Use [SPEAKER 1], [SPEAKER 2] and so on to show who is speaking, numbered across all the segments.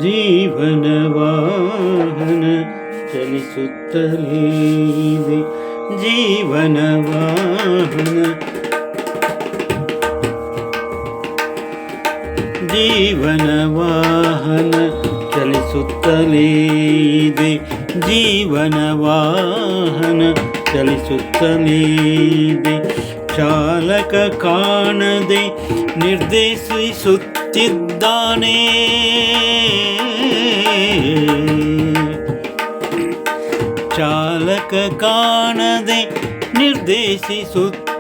[SPEAKER 1] ಜೀವನ ವಾಹನ ಚಲಿಸುತ್ತಲೇ ಇದೆ. ಜೀವನ ವಾಹನ ಜೀವನ ವಾಹನ ಚಲಿಸುತ್ತಲೇ ಇದೆ. ಜೀವನ ವಾಹನ ಚಲಿಸುತ್ತಲೇ ಇದೆ. ಚಾಲಕ ಕಾಣದೆ ನಿರ್ದೇಶಿಸುತ್ತಿದ್ದಾನೆ. ಚಾಲಕ ಕಾಣದೆ ನಿರ್ದೇಶಿಸುತ್ತಿದ್ದಾನೆ.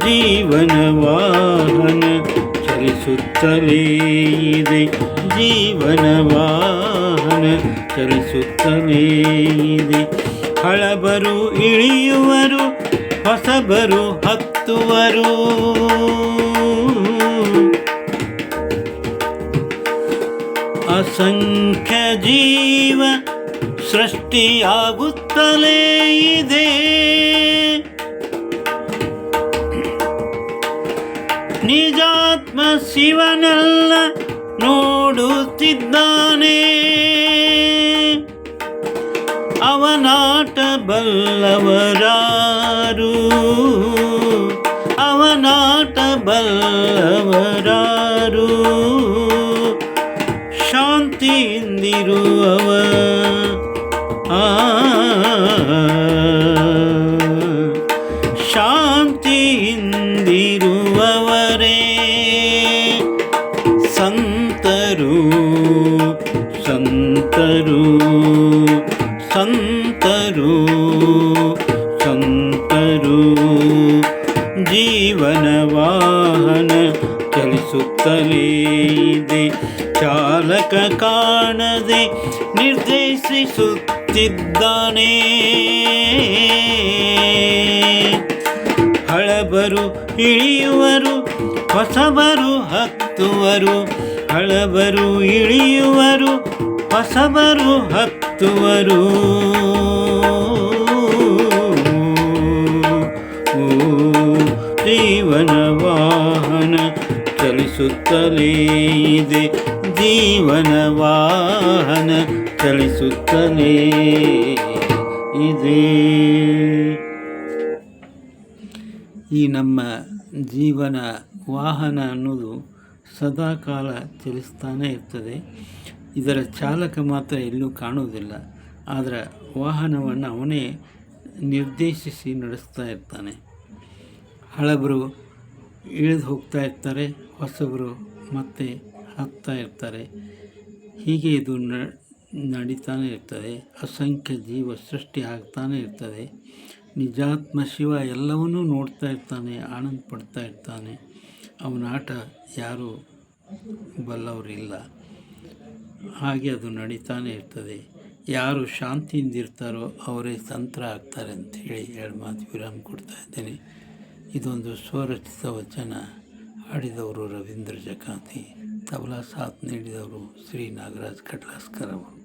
[SPEAKER 1] ಜೀವನ ವಾಹನ ಚಲಿಸುತ್ತಲೇ ಇದೆ. ಜೀವನ ವಾಹನ ಚಲಿಸುತ್ತಲೇ ಇದೆ. ಹಳಬರು ಇಳಿಯುವರು, ಹೊಸಬರು ಹತ್ತುವರು. ಅಸಂಖ್ಯ ಜೀವ ಸೃಷ್ಟಿಯಾಗುತ್ತಲೇ ಇದೆ. ನಿಜಾತ್ಮ ಶಿವನೆಲ್ಲ ನೋಡುತ್ತಿದ್ದಾನೆ. ಅವನಾಟ ಬಲ್ಲವರಾರು, ಅವನಾಟ ಬಲ್ಲವರಾರು. ಶಾಂತಿಯಿಂದಿರುವವ ಶಾಂತಿಯಿಂದಿರುವವರೇ ಸಂತರು, ಸಂತರು, ಸಂತರು, ಸಂತರು. ಜೀವನ ವಾಹನ ಚಲಿಸುತ್ತಲೇ ಇದೆ. ಚಾಲಕ ಕಾಣದೆ ನಿರ್ದೇಶಿಸುತ್ತಿದ್ದಾನೆ. ಹಳಬರು ಇಳಿಯುವರು, ಹೊಸಬರು ಹತ್ತುವರು. ಹಳಬರು ಇಳಿಯುವರು, ಹೊಸಬರು ಹತ್ತುವರು. ಜೀವನ ವಾಹನ ಚಲಿಸುತ್ತಲೇ ಇದೆ. ಜೀವನ ವಾಹನ ಚಲಿಸುತ್ತಲೇ ಇದೆ. ಈ ನಮ್ಮ ಜೀವನ ವಾಹನ ಅನ್ನೋದು ಸದಾಕಾಲ ಚಲಿಸ್ತಾನೇ ಇರ್ತದೆ. ಇದರ ಚಾಲಕ ಮಾತ್ರ ಎಲ್ಲೂ ಕಾಣುವುದಿಲ್ಲ. ಆದರೆ ವಾಹನವನ್ನು ಅವನೇ ನಿರ್ದೇಶಿಸಿ ನಡೆಸ್ತಾ ಇರ್ತಾನೆ. ಹಳಬರು ಇಳಿದು ಹೋಗ್ತಾ ಇರ್ತಾರೆ, ಹೊಸಬರು ಮತ್ತೆ ಹತ್ತಾ ಇರ್ತಾರೆ. ಹೀಗೆ ಇದು ನಡೀತಾನೆ ಇರ್ತದೆ. ಅಸಂಖ್ಯ ಜೀವ ಸೃಷ್ಟಿ ಆಗ್ತಾನೆ ಇರ್ತದೆ. ನಿಜಾತ್ಮ ಶಿವ ಎಲ್ಲವನ್ನೂ ನೋಡ್ತಾ ಇರ್ತಾನೆ, ಆನಂದ ಪಡ್ತಾ ಇರ್ತಾನೆ. ಅವನ ಆಟ ಯಾರೂ ಬಲ್ಲವರಿಲ್ಲ. ಹಾಗೆ ಅದು ನಡೀತಾನೆ ಇರ್ತದೆ. ಯಾರು ಶಾಂತಿಯಿಂದಿರ್ತಾರೋ ಅವರೇ ಸಂತರ ಆಗ್ತಾರೆ ಅಂಥೇಳಿ 2 ಮಾತು ವಿರಾಮ ಕೊಡ್ತಾ ಇದ್ದೇನೆ. ಇದೊಂದು ಸ್ವರಚಿತ ವಚನ. ಹಾಡಿದವರು ರವೀಂದ್ರ ಜಕಾತಿ, ತಬಲಾ ಸಾಥ್ ನೀಡಿದವರು ಶ್ರೀ ನಾಗರಾಜ್ ಕಡ್ಲಾಸ್ಕರ್ ಅವರು.